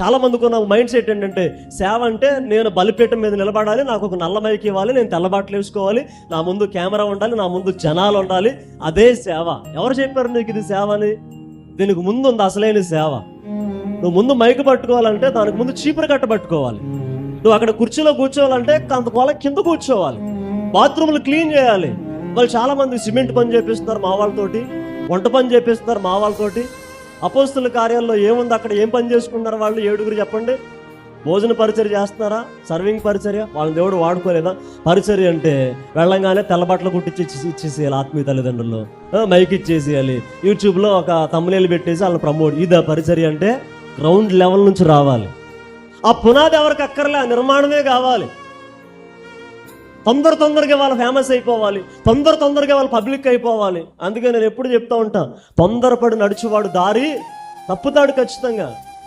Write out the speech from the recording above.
చాలా మందికి ఉన్న మైండ్ సెట్ ఏంటంటే సేవ అంటే నేను బలిపీఠం మీద నిలబడాలి, నాకు ఒక నల్ల మైక్ ఇవ్వాలి, నేను తెల్లబాట్లు వేసుకోవాలి, నా ముందు కెమెరా ఉండాలి, నా ముందు జనాలు ఉండాలి, అదే సేవ. ఎవరు చెప్పారు నీకు ఇది సేవ అని? దీనికి ముందు ఉంది అసలైన సేవ. నువ్వు ముందు మైక్ పట్టుకోవాలంటే దానికి ముందు చీపురు కట్ట పట్టుకోవాలి. నువ్వు అక్కడ కుర్చీలో కూర్చోవాలంటే అంత కొల కింద కూర్చోవాలి. బాత్రూములు క్లీన్ చేయాలి. వాళ్ళు చాలా మంది సిమెంట్ పని చేపిస్తున్నారు మా వాళ్ళతోటి, వంట పని చేపిస్తున్నారు మా వాళ్ళతోటి. అపోస్తుల కార్యాల్లో ఏముంది? అక్కడ ఏం పని చేసుకుంటున్నారు వాళ్ళు? 7 చెప్పండి. భోజన పరిచర్య చేస్తున్నారా? సర్వింగ్ పరిచర్య? వాళ్ళని దేవుడు వాడుకోలేదా? పరిచర్య అంటే వెళ్ళంగానే తెల్లబట్టలు కుట్టించి ఇచ్చేసేయాలి ఆత్మీయ తల్లిదండ్రులు, మైక్ ఇచ్చేసేయాలి, యూట్యూబ్లో ఒక తమ్మునేలు పెట్టేసి వాళ్ళని ప్రమోట్. ఇదా పరిచర్య అంటే? గ్రౌండ్ లెవెల్ నుంచి రావాలి. ఆ పునాది ఎవరికి అక్కర్లే, ఆ నిర్మాణమే కావాలి. తొందరగా వాళ్ళు ఫేమస్ అయిపోవాలి, తొందరగా వాళ్ళు పబ్లిక్ అయిపోవాలి. అందుకే నేను ఎప్పుడు చెప్తా ఉంటా, తొందరపడి నడిచేవాడు దారి తప్పుతాడు ఖచ్చితంగా.